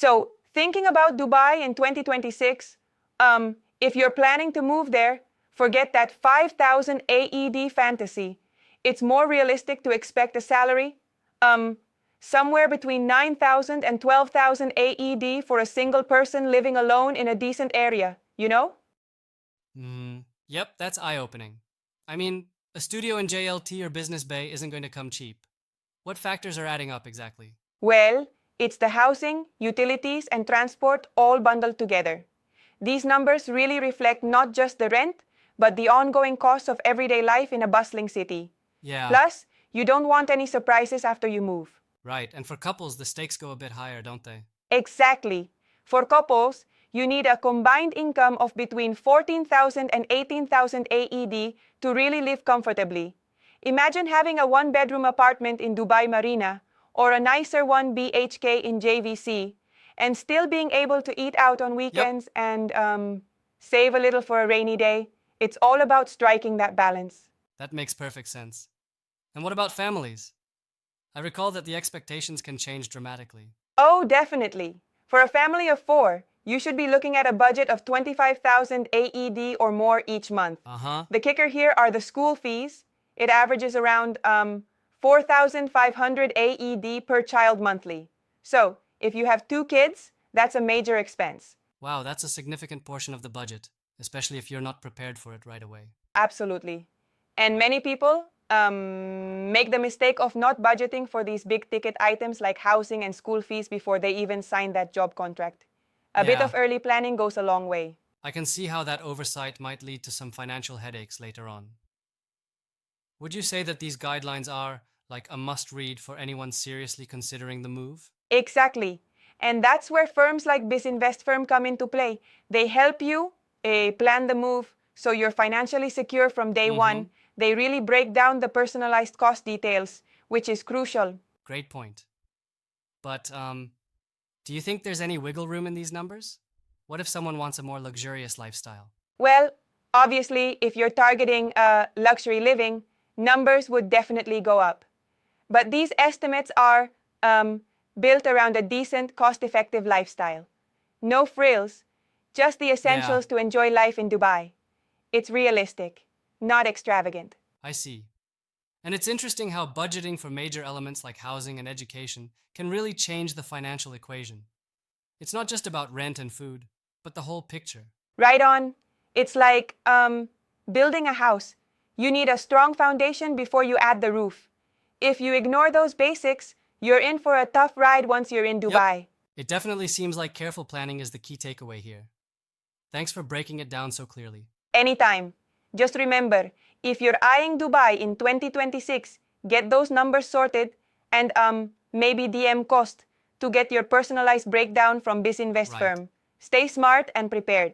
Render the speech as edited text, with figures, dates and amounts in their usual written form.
So, thinking about Dubai in 2026, if you're planning to move there, forget that 5,000 AED fantasy. It's more realistic to expect a salary somewhere between 9,000 and 12,000 AED for a single person living alone in a decent area, you know? Yep, that's eye-opening. I mean, a studio in JLT or Business Bay isn't going to come cheap. What factors are adding up exactly? Well, it's the housing, utilities, and transport all bundled together. These numbers really reflect not just the rent, but the ongoing costs of everyday life in a bustling city. Yeah, Plus, you don't want any surprises after you move. right. And for couples, the stakes go a bit higher, don't they? Exactly. For couples, you need a combined income of between 14,000 and 18,000 AED to really live comfortably. Imagine having a one-bedroom apartment in Dubai Marina or a nicer one BHK in JVC and still being able to eat out on Yep, weekends and save a little for a rainy day. It's all about striking that balance. that makes perfect sense. And what about families? I recall that the expectations can change dramatically. Oh, definitely. For a family of four, you should be looking at a budget of 25,000 AED or more each month. Uh-huh. The kicker here are the school fees. It averages around 4,500 AED per child monthly. So, if you have two kids, that's a major expense. Wow, that's a significant portion of the budget, especially if you're not prepared for it right away. Absolutely. And many people make the mistake of not budgeting for these big ticket items like housing and school fees before they even sign that job contract. A bit Yeah, of early planning goes a long way. I can see how that oversight might lead to some financial headaches later on. Would you say that these guidelines are like a must read for anyone seriously considering the move? Exactly. And that's where firms like BizInvest Firm come into play. They help you plan the move so you're financially secure from day Mm-hmm. one. They really break down the personalized cost details, which is crucial. Great point. But do you think there's any wiggle room in these numbers? What if someone wants a more luxurious lifestyle? Well, obviously, if you're targeting luxury living, numbers would definitely go up. But these estimates are built around a decent, cost-effective lifestyle. No frills, just the Yeah, essentials to enjoy life in Dubai. It's realistic, not extravagant. I see. And it's interesting how budgeting for major elements like housing and education can really change the financial equation. It's not just about rent and food, but the whole picture. Right on. It's like building a house. You need a strong foundation before you add the roof. If you ignore those basics, you're in for a tough ride once you're in Yep, Dubai. it definitely seems like careful planning is the key takeaway here. Thanks for breaking it down so clearly. Anytime. Just remember, if you're eyeing Dubai in 2026, get those numbers sorted and maybe DM Cost to get your personalized breakdown from BizInvest Right. Firm. Stay smart and prepared.